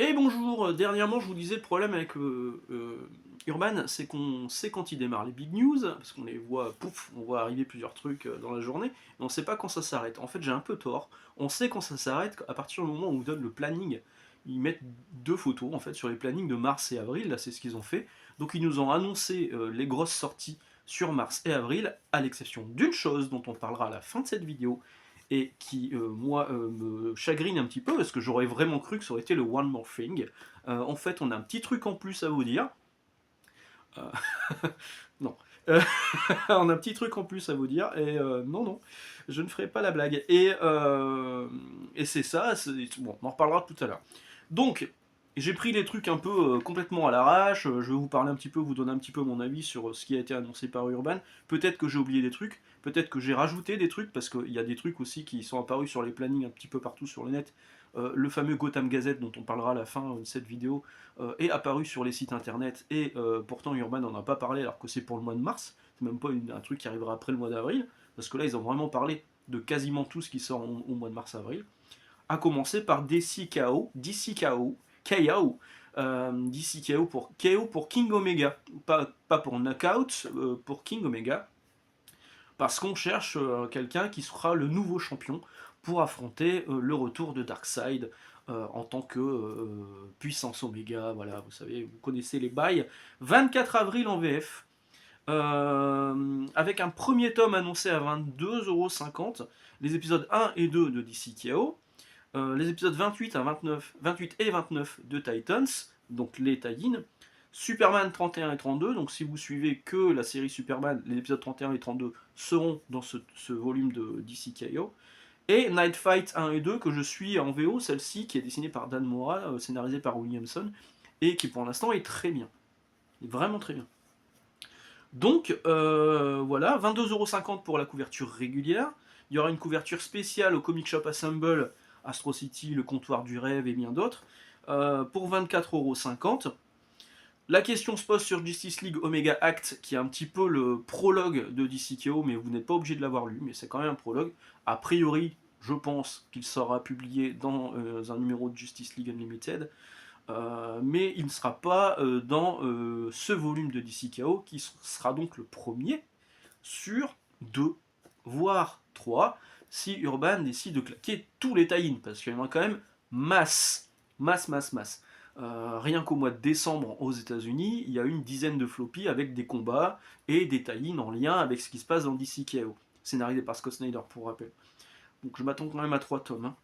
Et bonjour, dernièrement je vous disais le problème avec Urban, c'est qu'on sait quand il démarre les big news, parce qu'on les voit, pouf, on voit arriver plusieurs trucs dans la journée, mais on sait pas quand ça s'arrête. En fait j'ai un peu tort, on sait quand ça s'arrête à partir du moment où on vous donne le planning. Ils mettent deux photos en fait sur les plannings de mars et avril, là c'est ce qu'ils ont fait. Donc ils nous ont annoncé les grosses sorties sur mars et avril, à l'exception d'une chose dont on parlera à la fin de cette vidéo, et qui, moi, me chagrine un petit peu, parce que j'aurais vraiment cru que ça aurait été le One More Thing. En fait, on a un petit truc en plus à vous dire. Euh, non. Euh, on a un petit truc en plus à vous dire, et non, non, je ne ferai pas la blague. Et c'est ça, bon, on en reparlera tout à l'heure. Donc, j'ai pris les trucs un peu complètement à l'arrache, je vais vous parler un petit peu, vous donner un petit peu mon avis sur ce qui a été annoncé par Urban. Peut-être que j'ai oublié des trucs, peut-être que j'ai rajouté des trucs, parce qu'il y a des trucs aussi qui sont apparus sur les plannings un petit peu partout sur le net. Le fameux Gotham Gazette dont on parlera à la fin de cette vidéo est apparu sur les sites internet, et pourtant Urban n'en a pas parlé alors que c'est pour le mois de mars, c'est même pas un truc qui arrivera après le mois d'avril, parce que là ils ont vraiment parlé de quasiment tout ce qui sort au mois de mars-avril, à commencer par DC KO, DC KO pour King Omega, pas pour Knockout, pour King Omega, parce qu'on cherche quelqu'un qui sera le nouveau champion pour affronter le retour de Darkseid en tant que puissance Omega. Voilà, vous savez, vous connaissez les bails. 24 avril en VF, avec un premier tome annoncé à 22,50 €, les épisodes 1 et 2 de DC KO, les épisodes 28 à 29, 28 et 29 de Titans, donc les tie-in, Superman 31 et 32, donc si vous suivez que la série Superman, les épisodes 31 et 32 seront dans ce volume de DC KO, et Night Fight 1 et 2 que je suis en VO, celle-ci qui est dessinée par Dan Mora, scénarisée par Williamson, et qui pour l'instant est très bien, vraiment très bien. Donc voilà, 22,50 € pour la couverture régulière. Il y aura une couverture spéciale au Comic Shop Assemble, Astro City, Le Comptoir du Rêve et bien d'autres, pour 24,50 €. La question se pose sur Justice League Omega Act, qui est un petit peu le prologue de DCKO, mais vous n'êtes pas obligé de l'avoir lu, mais c'est quand même un prologue. A priori, je pense qu'il sera publié dans un numéro de Justice League Unlimited, mais il ne sera pas dans ce volume de DCKO, qui sera donc le premier sur 2, voire 3, si Urban décide de claquer tous les tie-in, parce qu'il y en a quand même masse, masse, masse, masse. Rien qu'au mois de décembre aux États-Unis, il y a une dizaine de floppies avec des combats et des tie-in en lien avec ce qui se passe dans DCKO, scénarisé par Scott Snyder pour rappel. Donc je m'attends quand même à 3 tomes. Hein.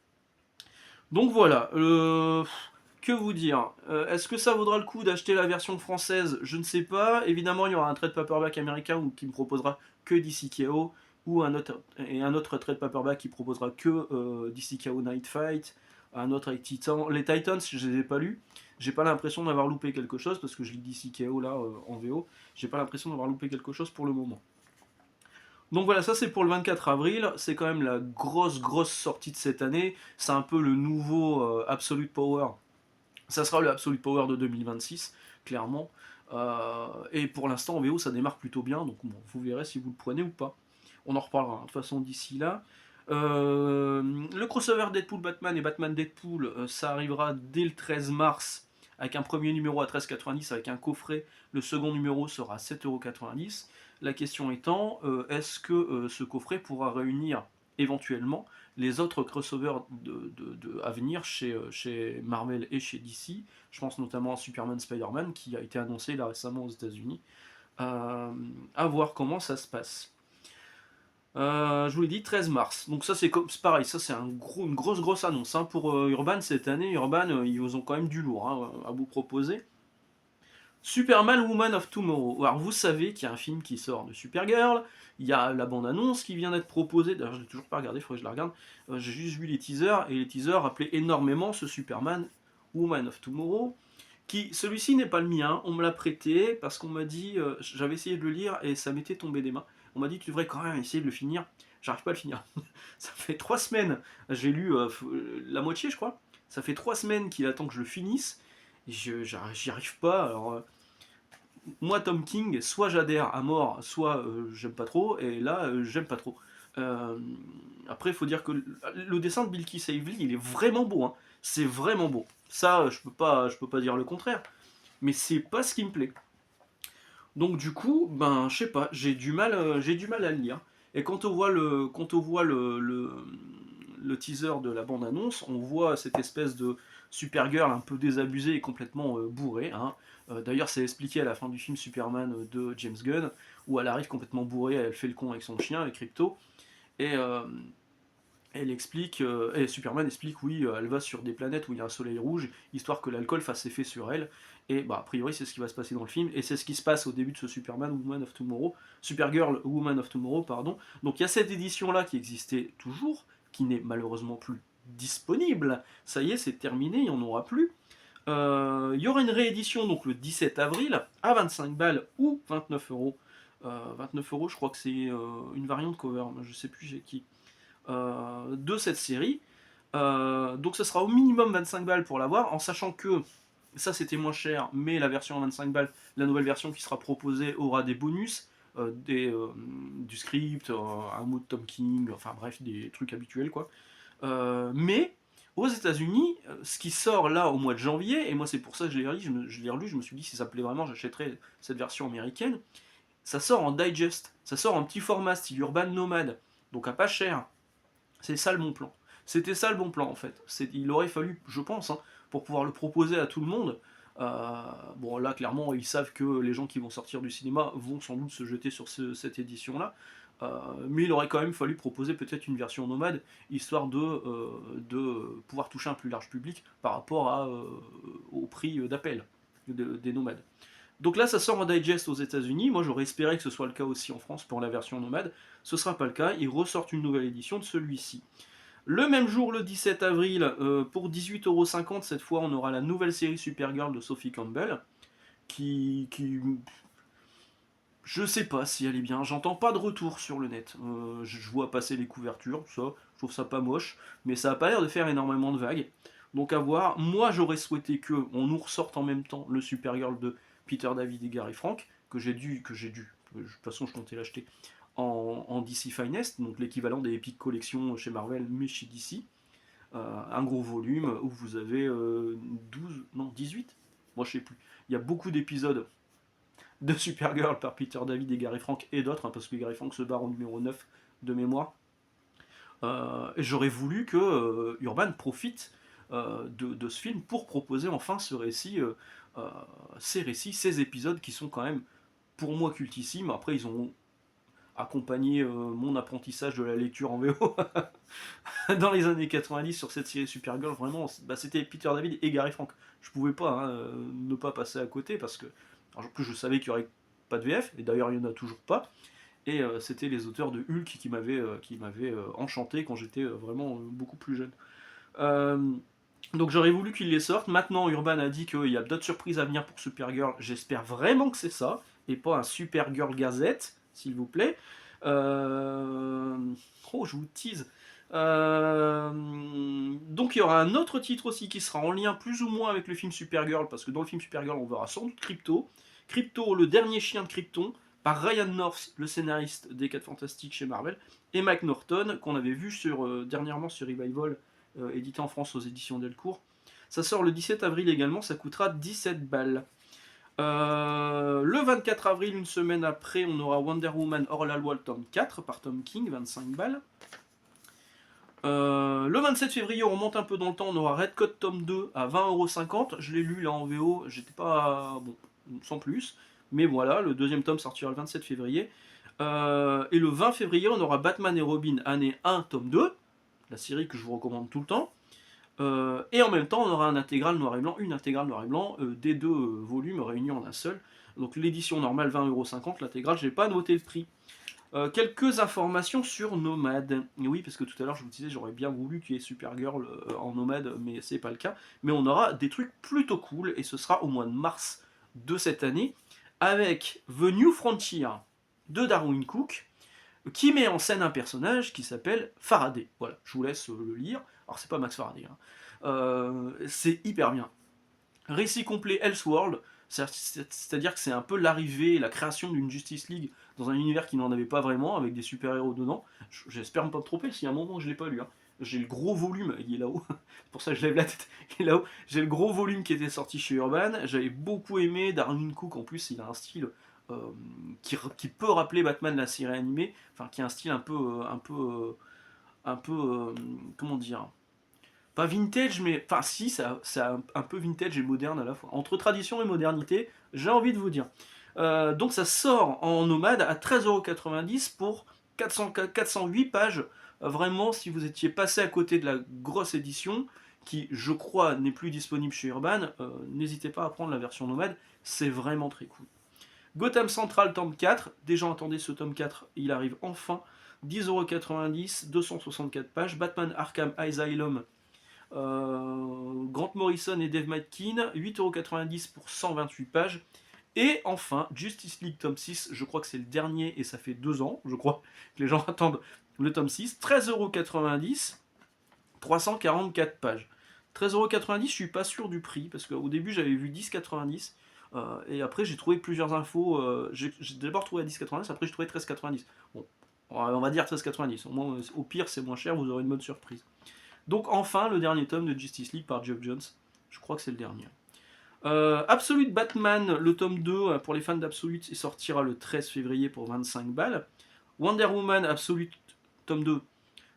Donc voilà, que vous dire, est-ce que ça vaudra le coup d'acheter la version française? Je ne sais pas. Évidemment, il y aura un trade paperback américain qui me proposera que DCKO, ou un autre trade paperback qui proposera que DCKO Night Fight, un autre avec Titan. Les Titans, je les ai pas lus. J'ai pas l'impression d'avoir loupé quelque chose, parce que je lis DCKO là en VO. J'ai pas l'impression d'avoir loupé quelque chose pour le moment. Donc voilà, ça c'est pour le 24 avril, c'est quand même la grosse sortie de cette année, c'est un peu le nouveau Absolute Power, ça sera le Absolute Power de 2026, clairement, et pour l'instant en VO ça démarre plutôt bien, donc bon, vous verrez si vous le prenez ou pas, on en reparlera de toute façon d'ici là. Le crossover Deadpool-Batman et Batman-Deadpool, ça arrivera dès le 13 mars, avec un premier numéro à 13,90 avec un coffret, le second numéro sera à 7,90 €. La question étant, est-ce que ce coffret pourra réunir éventuellement les autres crossovers à venir chez Marvel et chez DC. Je pense notamment à Superman Spider-Man qui a été annoncé là récemment aux États-Unis. À voir comment ça se passe. Je vous l'ai dit, 13 mars. Donc ça c'est pareil, ça c'est une grosse annonce hein, pour Urban cette année. Urban, ils vous ont quand même du lourd hein, à vous proposer. Superman Woman of Tomorrow. Alors vous savez qu'il y a un film qui sort de Supergirl, il y a la bande-annonce qui vient d'être proposée, d'ailleurs je l'ai toujours pas regardé, il faudrait que je la regarde, j'ai juste vu les teasers, et les teasers rappelaient énormément ce Superman Woman of Tomorrow, qui, celui-ci n'est pas le mien, on me l'a prêté, parce qu'on m'a dit, j'avais essayé de le lire, et ça m'était tombé des mains, on m'a dit tu devrais quand même essayer de le finir, j'arrive pas à le finir, ça fait 3 semaines, j'ai lu la moitié je crois, ça fait 3 semaines qu'il attend que je le finisse, j'y arrive pas, alors moi Tom King, soit j'adhère à mort, soit j'aime pas trop, et là j'aime pas trop. Euh, Après il faut dire que le dessin de Bilky Savely il est vraiment beau, hein. c'est vraiment beau. Ça, je peux pas dire le contraire. Mais c'est pas ce qui me plaît. Donc du coup, ben, je sais pas, j'ai du mal à le lire. Et quand on voit le teaser de la bande-annonce, on voit cette espèce de Supergirl un peu désabusée et complètement bourrée. Hein. D'ailleurs, c'est expliqué à la fin du film Superman de James Gunn, où elle arrive complètement bourrée, elle fait le con avec son chien, avec Crypto, et elle explique, et Superman explique, oui, elle va sur des planètes où il y a un soleil rouge, histoire que l'alcool fasse effet sur elle. Et bah, a priori, c'est ce qui va se passer dans le film, et c'est ce qui se passe au début de ce Superman Woman of Tomorrow, Supergirl Woman of Tomorrow, pardon. Donc il y a cette édition-là qui existait toujours, qui n'est malheureusement plus disponible. Ça y est, c'est terminé, il n'y en aura plus. Il y aura une réédition donc le 17 avril à 25 balles ou 29 euros. 29 euros, je crois que c'est une variante cover, je sais plus j'ai qui de cette série. Donc ça sera au minimum 25 balles pour l'avoir, en sachant que ça c'était moins cher, mais la version à 25 balles, la nouvelle version qui sera proposée aura des bonus, du script, un mot de Tom King, enfin bref, des trucs habituels quoi. Mais aux États-Unis, ce qui sort là au mois de janvier, et moi c'est pour ça que je l'ai relu, je me suis dit si ça me plaît vraiment, j'achèterais cette version américaine. Ça sort en digest, ça sort en petit format style Urban Nomad, donc à pas cher. C'est ça le bon plan. C'était ça le bon plan en fait. Il aurait fallu, je pense, hein, pour pouvoir le proposer à tout le monde. Bon là clairement ils savent que les gens qui vont sortir du cinéma vont sans doute se jeter sur cette édition là. Mais il aurait quand même fallu proposer peut-être une version nomade, histoire de pouvoir toucher un plus large public par rapport au prix d'appel des nomades. Donc là, ça sort en digest aux États-Unis. Moi, j'aurais espéré que ce soit le cas aussi en France pour la version nomade. Ce sera pas le cas. Ils ressortent une nouvelle édition de celui-ci. Le même jour, le 17 avril, pour 18,50€, cette fois, on aura la nouvelle série Supergirl de Sophie Campbell. Qui je sais pas si elle est bien. J'entends pas de retour sur le net. Je vois passer les couvertures, ça, je trouve ça pas moche. Mais ça a pas l'air de faire énormément de vagues. Donc à voir. Moi, j'aurais souhaité que on nous ressorte en même temps le Supergirl de Peter David et Gary Frank, de toute façon, je comptais l'acheter en DC Finest, donc l'équivalent des Epic Collections chez Marvel, mais chez DC. Un gros volume où vous avez 12, non 18. Moi je sais plus. Il y a beaucoup d'épisodes de Supergirl par Peter David et Gary Frank et d'autres, hein, parce que Gary Frank se barre au numéro 9 de mémoire. Et j'aurais voulu que Urban profite de ce film pour proposer enfin ce récit, ces récits, ces épisodes qui sont quand même pour moi cultissimes. Après, ils ont accompagné mon apprentissage de la lecture en VO dans les années 90 sur cette série Supergirl. Vraiment, bah, c'était Peter David et Gary Frank. Je pouvais pas ne pas passer à côté parce que, en plus, je savais qu'il y aurait pas de VF, et d'ailleurs, il y en a toujours pas. Et c'était les auteurs de Hulk qui m'avaient enchanté quand j'étais vraiment beaucoup plus jeune. Euh, donc j'aurais voulu qu'ils les sortent. Maintenant, Urban a dit qu'il y a d'autres surprises à venir pour Supergirl. J'espère vraiment que c'est ça, et pas un Supergirl Gazette, s'il vous plaît. Euh, Oh, je vous tease. Donc il y aura un autre titre aussi qui sera en lien plus ou moins avec le film Supergirl, parce que dans le film Supergirl, on verra sans doute Crypto. Crypto, le dernier chien de Krypton, par Ryan North, le scénariste des 4 Fantastiques chez Marvel, et Mike Norton, qu'on avait vu dernièrement sur Revival, édité en France aux éditions Delcourt. Ça sort le 17 avril également, ça coûtera 17 balles. Le 24 avril, une semaine après, on aura Wonder Woman Hors la loi, tome 4 par Tom King, 25 balles. Le 27 février, on remonte un peu dans le temps, on aura Red Code tome 2 à 20,50€. Je l'ai lu là en VO, j'étais pas. Bon, sans plus. Mais voilà, le deuxième tome sortira le 27 février. Et le 20 février, on aura Batman et Robin, année 1, tome 2, la série que je vous recommande tout le temps. Et en même temps, on aura une intégrale noir et blanc, des deux volumes réunis en un seul. Donc l'édition normale 20,50€, l'intégrale, j'ai pas noté le prix. Quelques informations sur Nomade. Oui, parce que tout à l'heure je vous disais, j'aurais bien voulu qu'il y ait Supergirl en Nomade, mais c'est pas le cas. Mais on aura des trucs plutôt cool, et ce sera au mois de mars de cette année, avec The New Frontier de Darwyn Cook, qui met en scène un personnage qui s'appelle Faraday. Voilà, je vous laisse le lire. Alors c'est pas Max Faraday, hein. C'est hyper bien. Récit complet Elseworld, c'est-à-dire que c'est un peu l'arrivée, la création d'une Justice League dans un univers qui n'en avait pas vraiment, avec des super-héros dedans. J'espère ne pas me tromper, s'il y a un moment où je l'ai pas lu. Hein. j'ai le gros volume, il est là-haut, c'est pour ça que je lève la tête, il est là-haut, j'ai le gros volume qui était sorti chez Urban, j'avais beaucoup aimé, Darwin Cook en plus il a un style qui peut rappeler Batman la série animée, enfin qui a un style comment dire, pas vintage, mais enfin si, c'est un peu vintage et moderne à la fois. Entre tradition et modernité, j'ai envie de vous dire. Donc ça sort en nomade à 13,90€ pour 408 pages. Vraiment, si vous étiez passé à côté de la grosse édition, qui je crois n'est plus disponible chez Urban, n'hésitez pas à prendre la version nomade, c'est vraiment très cool. Gotham Central tome 4, déjà attendez ce tome 4, il arrive enfin. 10,90€, 264 pages. Batman Arkham Asylum, Grant Morrison et Dave Matkin, 8,90€ pour 128 pages. Et enfin, Justice League tome 6, je crois que c'est le dernier et ça fait 2 ans, je crois, que les gens attendent le tome 6. 13,90€, 344 pages. 13,90€, je suis pas sûr du prix, parce qu'au début j'avais vu 10,90€, et après j'ai trouvé plusieurs infos. J'ai d'abord trouvé à 10,90€, après j'ai trouvé 13,90€. Bon, on va dire 13,90€, au moins, au pire c'est moins cher, vous aurez une bonne surprise. Donc enfin, le dernier tome de Justice League par Geoff Johns, je crois que c'est le dernier. Absolute Batman, le tome 2, pour les fans d'Absolute, il sortira le 13 février pour 25 balles. Wonder Woman Absolute, tome 2,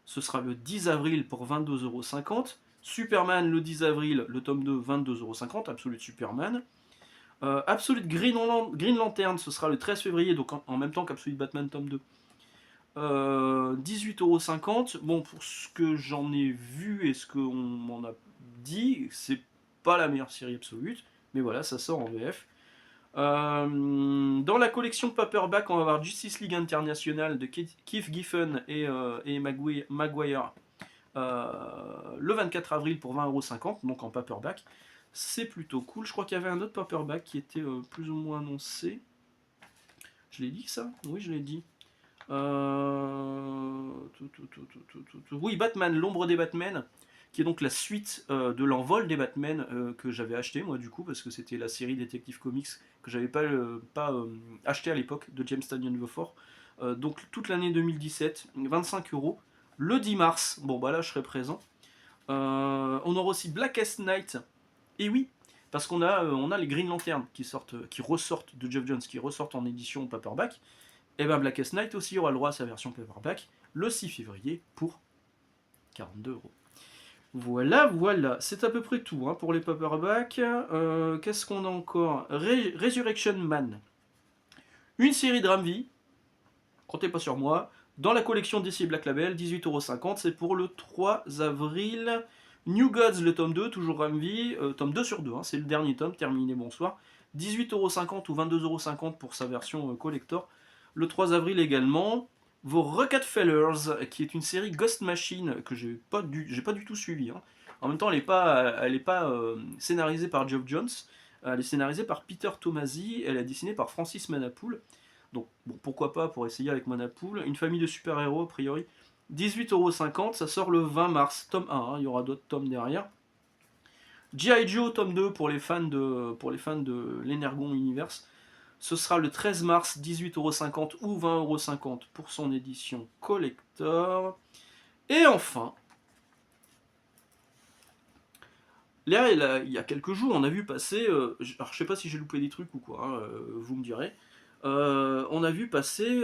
ce sera le 10 avril pour 22,50€. Superman, le 10 avril, le tome 2, 22,50€, Absolute Superman. Absolute Green Lantern, ce sera le 13 février, donc en même temps qu'Absolute Batman, tome 2. 18,50€. Bon, pour ce que j'en ai vu et ce qu'on m'en a dit, c'est pas la meilleure série Absolute, mais voilà, ça sort en VF. Dans la collection Paperback, on va avoir Justice League International de Keith Giffen et Maguire, le 24 avril pour 20,50€, donc en paperback. C'est plutôt cool. Je crois qu'il y avait un autre paperback qui était plus ou moins annoncé. Je l'ai dit ça? Oui, je l'ai dit. Oui, Batman, l'ombre des Batman, qui est donc la suite de l'envol des Batman que j'avais acheté moi du coup, parce que c'était la série Detective Comics que j'avais pas acheté à l'époque de James Tynion Beaufort. Donc toute l'année 2017, 25€, le 10 mars, bon bah là je serai présent. On aura aussi Blackest Night, et oui, parce qu'on a les Green Lantern qui ressortent de Geoff Johns, qui ressortent en édition paperback. Et bien Blackest Night aussi aura le droit à sa version paperback le 6 février pour 42€. Voilà, voilà, c'est à peu près tout hein, pour les paperbacks. Qu'est-ce qu'on a encore? Resurrection Man. Une série de Ramvi, comptez pas sur moi, dans la collection DC Black Label, 18,50€, c'est pour le 3 avril. New Gods, le tome 2, toujours Ramvi, tome 2 sur 2, hein, c'est le dernier tome, terminé, bonsoir. 18,50€ ou 22,50€ pour sa version collector. Le 3 avril également, vos Rockefellers, qui est une série Ghost Machine que j'ai pas du tout suivi. Hein. En même temps, elle n'est pas scénarisée par Geoff Johns, elle est scénarisée par Peter Tomasi, elle est dessinée par Francis Manapoul. Donc, bon, pourquoi pas pour essayer avec Manapoul. Une famille de super-héros, a priori. 18,50€, ça sort le 20 mars, tome 1, hein, il y aura d'autres tomes derrière. G.I. Joe, tome 2, pour les fans de l'Energon Universe. Ce sera le 13 mars, 18,50€ ou 20,50€ pour son édition collector. Et enfin, là, il y a quelques jours, on a vu passer, alors je sais pas si j'ai loupé des trucs ou quoi, hein, vous me direz, on a vu passer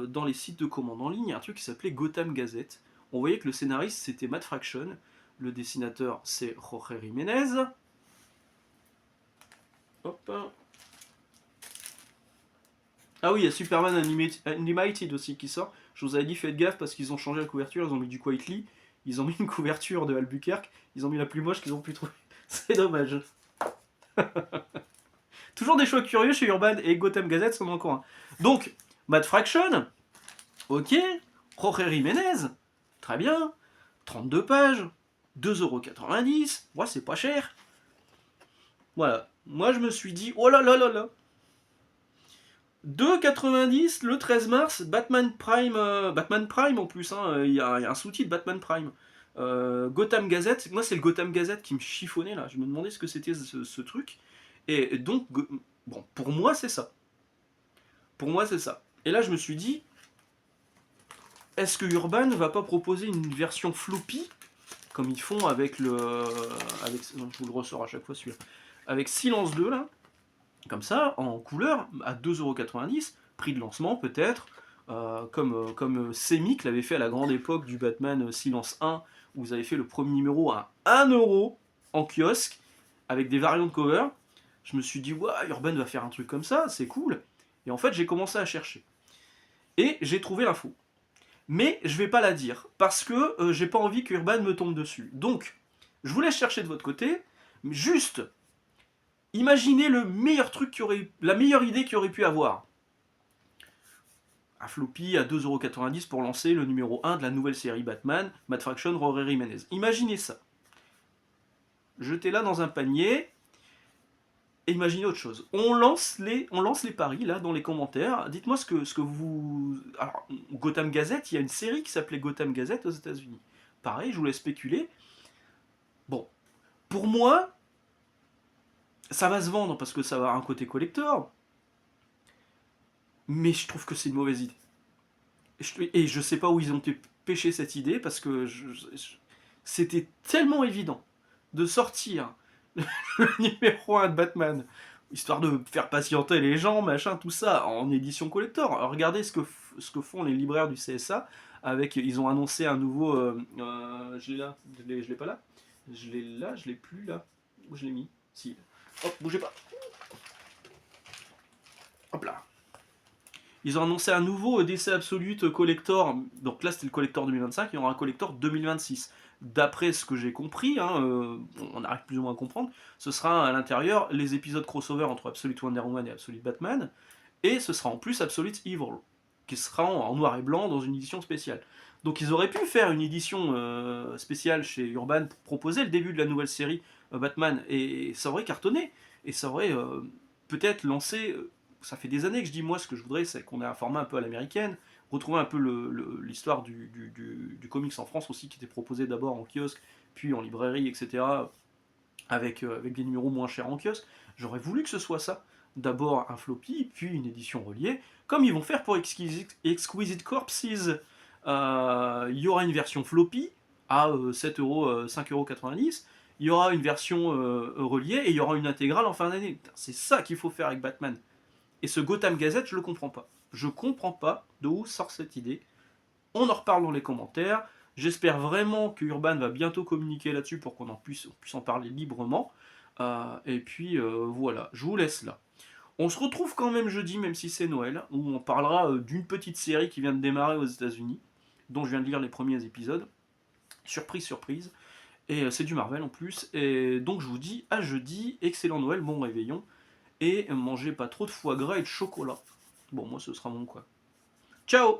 dans les sites de commande en ligne un truc qui s'appelait Gotham Gazette. On voyait que le scénariste c'était Matt Fraction, le dessinateur c'est Jorge Jiménez. Hop. Ah oui, il y a Superman Unlimited aussi qui sort. Je vous avais dit, faites gaffe parce qu'ils ont changé la couverture, ils ont mis du Quietly, ils ont mis une couverture de Albuquerque, ils ont mis la plus moche qu'ils ont pu trouver. C'est dommage. Toujours des choix curieux chez Urban et Gotham Gazette sont encore un. Donc, Matt Fraction, ok, Jorge Jiménez, très bien, 32 pages, 2,90€, moi c'est pas cher. Voilà, moi je me suis dit, oh là là là là, 2,90€ le 13 mars, Batman Prime en plus, hein, il y a un sous-titre Batman Prime. Gotham Gazette, moi c'est le Gotham Gazette qui me chiffonnait là, je me demandais ce que c'était ce truc. Et donc, bon, pour moi c'est ça. Pour moi c'est ça. Et là je me suis dit, est-ce que Urban va pas proposer une version floppy comme ils font avec je vous le ressors à chaque fois celui-là, avec Silence 2 là, comme ça, en couleur, à 2,90€, prix de lancement peut-être, comme Semic l'avait fait à la grande époque du Batman Silence 1, où vous avez fait le premier numéro à 1€ en kiosque, avec des variantes de cover. Je me suis dit, ouais, Urban va faire un truc comme ça, c'est cool. Et en fait, j'ai commencé à chercher. Et j'ai trouvé l'info. Mais je vais pas la dire, parce que j'ai pas envie que Urban me tombe dessus. Donc, je vous laisse chercher de votre côté, mais juste, imaginez le meilleur truc la meilleure idée qu'il aurait pu avoir. Un floppy à 2,90€ pour lancer le numéro 1 de la nouvelle série Batman, Matt Fraction, Rory Jiménez. Imaginez ça. Jetez-la dans un panier, et imaginez autre chose. On lance les paris là dans les commentaires. Dites-moi ce que vous. Alors, Gotham Gazette, il y a une série qui s'appelait Gotham Gazette aux États-Unis. Pareil, je vous laisse spéculer. Bon, pour moi, ça va se vendre parce que ça va avoir un côté collector. Mais je trouve que c'est une mauvaise idée. Et je sais pas où ils ont pêché cette idée parce que c'était tellement évident de sortir le numéro 1 de Batman, histoire de faire patienter les gens, machin, tout ça, en édition collector. Alors, regardez ce que font les libraires du CSA. Ils ont annoncé un nouveau. Je l'ai là, je l'ai pas là. Je l'ai là, je l'ai plus là. Où je l'ai mis? Si. Hop, bougez pas. Hop là. Ils ont annoncé un nouveau DC Absolute Collector. Donc là, c'était le Collector 2025. Il y aura un Collector 2026. D'après ce que j'ai compris, on arrive plus ou moins à comprendre, ce sera à l'intérieur les épisodes crossover entre Absolute Wonder Woman et Absolute Batman. Et ce sera en plus Absolute Evil, qui sera en noir et blanc dans une édition spéciale. Donc ils auraient pu faire une édition spéciale chez Urban pour proposer le début de la nouvelle série Batman. Et ça aurait cartonné. Et ça aurait peut-être lancé ça fait des années que je dis, moi, ce que je voudrais, c'est qu'on ait un format un peu à l'américaine, retrouver un peu l'histoire du comics en France aussi, qui était proposé d'abord en kiosque, puis en librairie, etc., avec des numéros moins chers en kiosque. J'aurais voulu que ce soit ça. D'abord un floppy, puis une édition reliée, comme ils vont faire pour Exquisite Corpses. Il y aura une version floppy à 5,90€. Il y aura une version reliée et il y aura une intégrale en fin d'année. C'est ça qu'il faut faire avec Batman. Et ce Gotham Gazette, je le comprends pas. Je comprends pas d'où sort cette idée. On en reparle dans les commentaires. J'espère vraiment que Urban va bientôt communiquer là-dessus pour qu'on puisse en parler librement. Et puis voilà, je vous laisse là. On se retrouve quand même jeudi, même si c'est Noël, où on parlera d'une petite série qui vient de démarrer aux États-Unis, dont je viens de lire les premiers épisodes. Surprise, surprise. Et c'est du Marvel en plus. Et donc je vous dis à jeudi. Excellent Noël, bon réveillon. Et mangez pas trop de foie gras et de chocolat. Bon, moi ce sera mon quoi. Ciao!